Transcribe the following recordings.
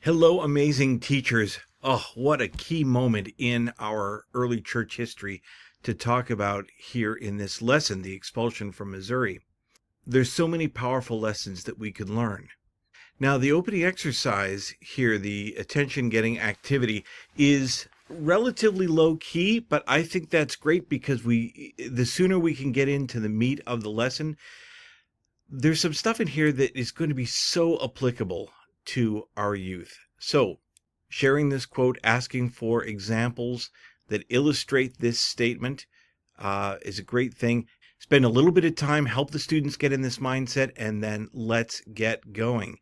Hello, amazing teachers. Oh, what a key moment in our early church history to talk about here in this lesson, the expulsion from Missouri. There's so many powerful lessons that we can learn. Now, the opening exercise here, the attention getting activity, is relatively low key, but I think that's great because the sooner we can get into the meat of the lesson, there's some stuff in here that is going to be so applicable to our youth. So, sharing this quote, asking for examples that illustrate this statement is a great thing. Spend a little bit of time, help the students get in this mindset, and then let's get going.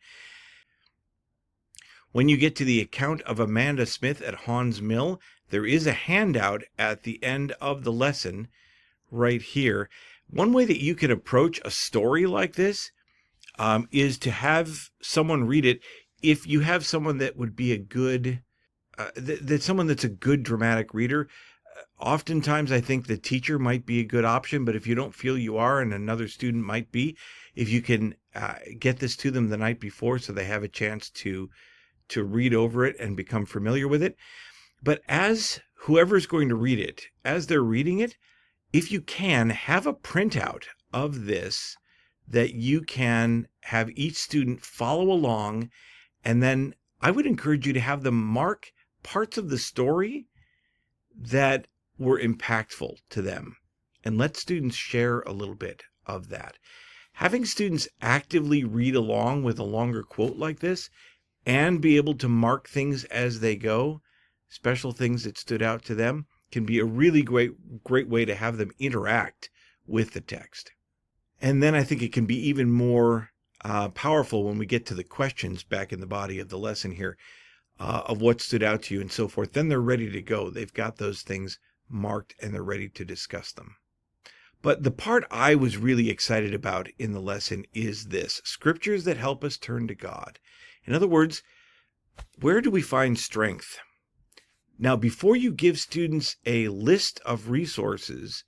When you get to the account of Amanda Smith at Haun's Mill, there is a handout at the end of the lesson right here. One way that you can approach a story like this is to have someone read it. If you have someone that would be a good, someone that's a good dramatic reader, oftentimes I think the teacher might be a good option, but if you don't feel you are and another student might be, if you can get this to them the night before so they have a chance to read over it and become familiar with it. But as whoever's going to read it, as they're reading it, if you can, have a printout of this that you can have each student follow along, and then I would encourage you to have them mark parts of the story that were impactful to them, and let students share a little bit of that. Having students actively read along with a longer quote like this and be able to mark things as they go, special things that stood out to them, can be a really great way to have them interact with the text. And then I think it can be even more powerful when we get to the questions back in the body of the lesson here of what stood out to you and so forth. Then they're ready to go. They've got those things marked and they're ready to discuss them. But the part I was really excited about in the lesson is this: scriptures that help us turn to God. In other words, where do we find strength? Now, before you give students a list of resources,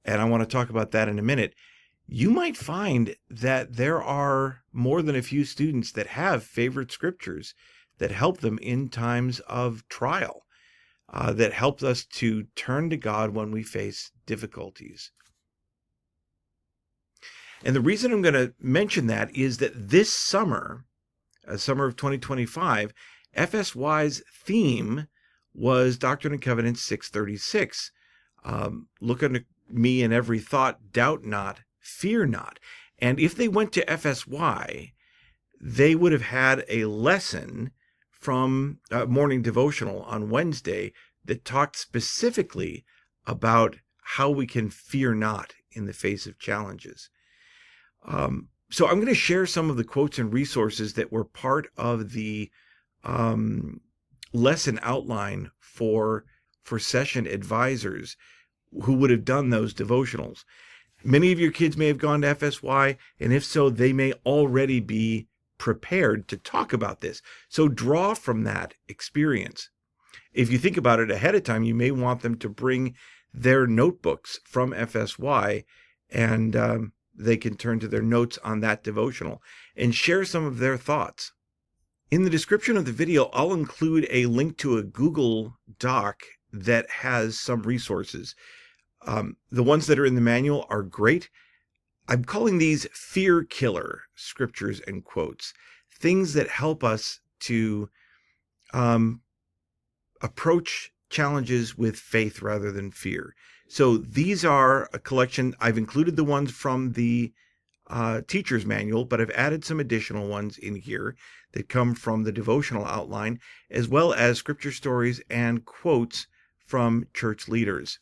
and I want to talk about that in a minute, you might find that there are more than a few students that have favorite scriptures that help them in times of trial, that help us to turn to God when we face difficulties. And the reason I'm going to mention that is that this summer, summer of 2025, FSY's theme was Doctrine and Covenants 636. Look unto me in every thought, doubt not, fear not. And if they went to FSY, they would have had a lesson from morning devotional on Wednesday that talked specifically about how we can fear not in the face of challenges. So I'm going to share some of the quotes and resources that were part of the lesson outline for session advisors who would have done those devotionals. Many of your kids may have gone to FSY, and if so, they may already be prepared to talk about this. So draw from that experience. If you think about it ahead of time, you may want them to bring their notebooks from FSY, and they can turn to their notes on that devotional and share some of their thoughts. In the description of the video, I'll include a link to a Google Doc that has some resources. The ones that are in the manual are great. I'm calling these fear killer scriptures and quotes, things that help us to approach challenges with faith rather than fear. So these are a collection. I've included the ones from the teacher's manual, but I've added some additional ones in here that come from the devotional outline, as well as scripture stories and quotes from church leaders.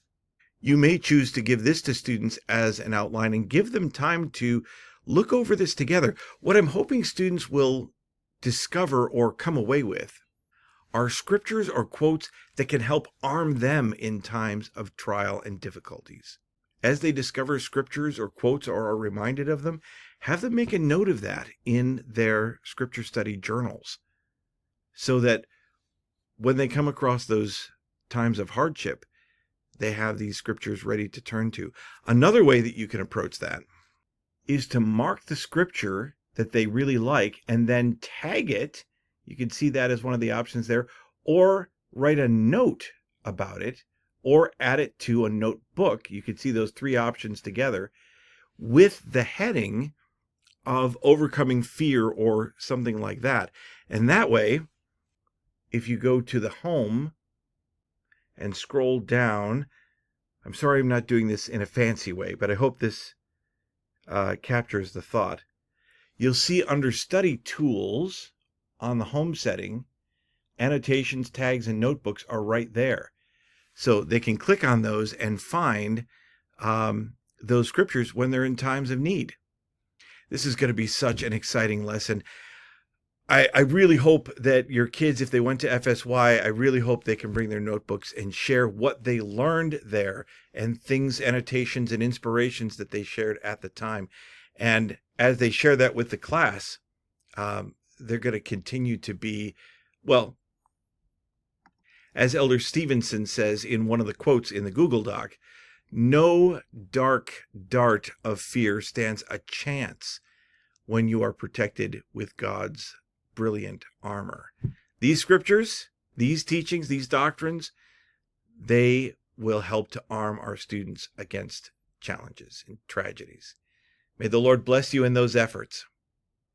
You may choose to give this to students as an outline and give them time to look over this together. What I'm hoping students will discover or come away with are scriptures or quotes that can help arm them in times of trial and difficulties. As they discover scriptures or quotes or are reminded of them, have them make a note of that in their scripture study journals, so that when they come across those times of hardship, they have these scriptures ready to turn to. Another way that you can approach that is to mark the scripture that they really like and then tag it You can see that as one of the options there, or write a note about it, or add it to a notebook. You can see those three options together with the heading of overcoming fear or something like that. And that way, if you go to the home and scroll down, I'm sorry I'm not doing this in a fancy way, but I hope this captures the thought. You'll see under Study Tools on the home setting, annotations, tags, and notebooks are right there. So they can click on those and find those scriptures when they're in times of need. This is going to be such an exciting lesson. I really hope that your kids, if they went to FSY, I really hope they can bring their notebooks and share what they learned there and things, annotations, and inspirations that they shared at the time. And as they share that with the class, they're going to continue to be, well, as Elder Stevenson says in one of the quotes in the Google Doc, no dark dart of fear stands a chance when you are protected with God's brilliant armor. These scriptures, these teachings, these doctrines, they will help to arm our students against challenges and tragedies. May the Lord bless you in those efforts.